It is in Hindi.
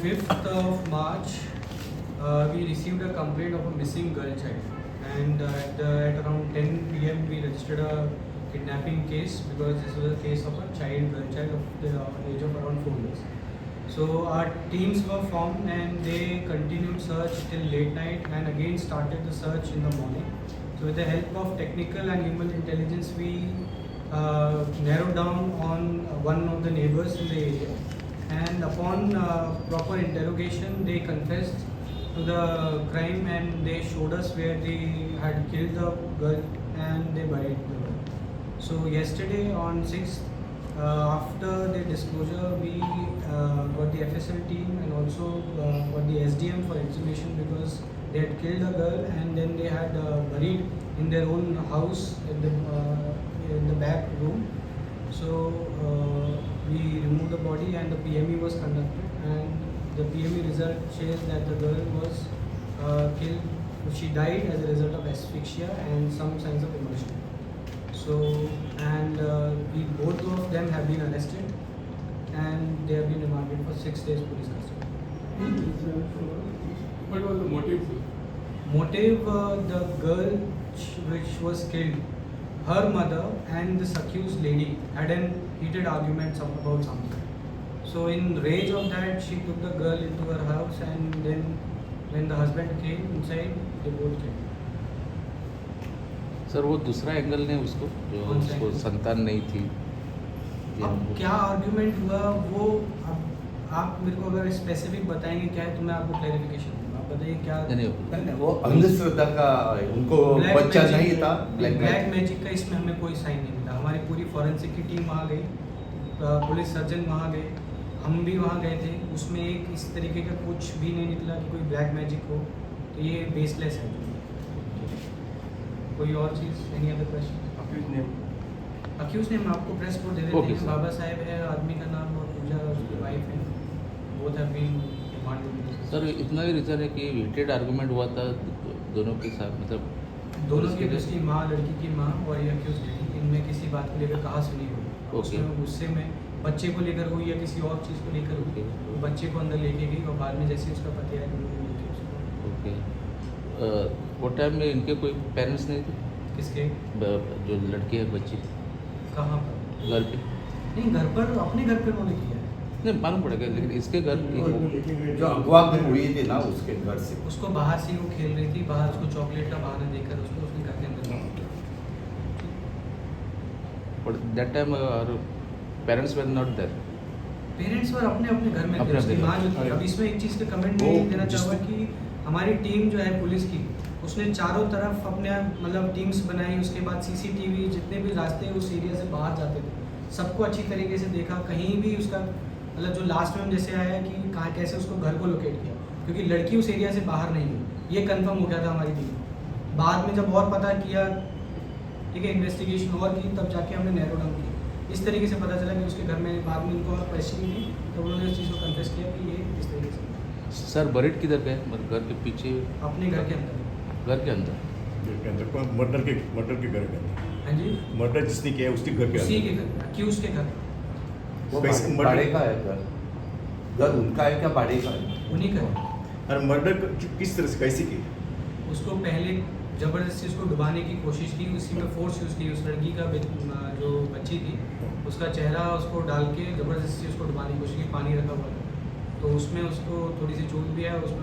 5th of March, we received a complaint of a missing girl child, and at around 10 p.m. we registered a kidnapping case because this was a case of a girl child of the age of around 4 years. So our teams were formed and they continued search till late night and again started the search in the morning. So with the help of technical and human intelligence, we narrowed down on one of the neighbors in the area, and upon proper interrogation they confessed to the crime and they showed us where they had killed the girl and they buried the girl. So yesterday on 6th, after the disclosure, we got the FSL team and also got the SDM for exhumation because they had killed a girl and then they had buried in their own house in the back room. So we removed the body and the PME was conducted, and the PME result says that the girl was killed. She died as a result of asphyxia and some signs of immersion. So, and both of them have been arrested and they have been remanded for 6 days police custody. What was the motive? Motive, the girl which was killed, her mother and this accused lady had an heated argument about something. So in rage of that, she took the girl into her house and then when the husband came inside, they both killed. Sir वो दूसरा एंगल ने उसको जो कौन सा उसको एंगल? संतान नहीं थी अब क्या आर्ग्यूमेंट हुआ वो अब आप मेरे को अगर स्पेसिफिक बताएंगे क्या है तो मैं आपको क्लैरिफिकेशन दूंगा। आप बताइए क्या नहीं, वो अंधश्रद्धा का उनको बच्चा नहीं था। ब्लैक मैजिक का इसमें हमें कोई साइन नहीं मिला। हमारी पूरी फॉरेंसिक की टीम वहाँ गई, पुलिस सर्जन वहाँ गए, हम भी वहाँ गए थे। उसमें एक इस तरीके का कुछ भी नहीं निकला कि कोई ब्लैक मैजिक हो, तो ये बेसलेस है। कोई और चीज़, any other question? Accused name आपको प्रेस को दे देते Okay, हैं। sir. बाबा साहेब है आदमी का नाम और पूजा उसकी वाइफ है, both have been remanded. Sir इतना ही रीज़न है कि हीटेड आर्गूमेंट हुआ था दोनों के साथ, मतलब दोनों उसके की लिए- उसकी माँ, लड़की की माँ और ये अक्यूज लेडी, इनमें किसी बात को लेकर कहा सुनी हुई। Okay. उसमें गुस्से में बच्चे को लेकर हुई या किसी और चीज़ को लेकर हुई, वो बच्चे को अंदर लेके गई और बाद में जैसे उसका पति आया तो उन्होंने लेके उसको। ओके वो टाइम में इनके कोई पेरेंट्स नहीं थे? किसके? जो लड़की है बच्ची कहाँ पर? घर पे नहीं, घर पर, अपने घर पर उन्होंने किया है। नहीं मालूम पड़ेगा, लेकिन इसके घर जो अगवा में हुई थी ना उसके घर से। उसको बाहर से ही वो खेल रही थी, बाहर उसको चॉकलेट का बहाना देकर उसको उसने घर के अंदर। बट दैट टाइम और parents were not there. Parents पर अपने अपने घर में थे, अपने उसकी अपने माँ जो थी। घर। अब इसमें एक चीज़ का कमेंट वो मैं देना जिस- चाहूँगा कि हमारी टीम जो है पुलिस की, उसने चारों तरफ अपने मतलब टीम्स बनाई। उसके बाद सीसीटीवी जितने भी रास्ते उस एरिया से बाहर जाते थे सबको अच्छी तरीके से देखा। कहीं भी उसका मतलब जो लास्ट में जैसे आया कि कहाँ कैसे उसको घर को लोकेट किया, क्योंकि लड़की उस एरिया से बाहर नहीं हुई, ये कंफर्म हो गया था हमारी टीम। बाद में जब और पता किया, ठीक है, इन्वेस्टिगेशन और की, तब जाके हमने नैरो डाउन किया। इस तरीके से पता चला कि उसके घर में बाद में उनको और क्वेश्चनिंग की तो उन्होंने उस चीज़ को कन्फेस किया कि ये इस तरीके से सर बरेड किधर गए? मतलब घर के पीछे, अपने घर के अंदर। घर के अंदर? मर्डर के घर के अंदर हाँ जी, मर्डर जिसने किया है उसके घर के उसी के अंदर घर, अक्यूज के घर, वो वैसे बाड़े का है घर, घर उनका है क्या बाड़े का है? उन्हीं का है। और मर्डर किस तरह से कैसे की? उसको पहले ज़बरदस्ती उसको डुबाने की कोशिश की, उसी में फोर्स यूज़ की। उस लड़की का जो बच्ची थी उसका चेहरा उसको डाल के ज़बरदस्ती उसको डुबाने की कोशिश की, पानी रखा हुआ था तो उसमें उसको थोड़ी सी चोट भी है, उसमें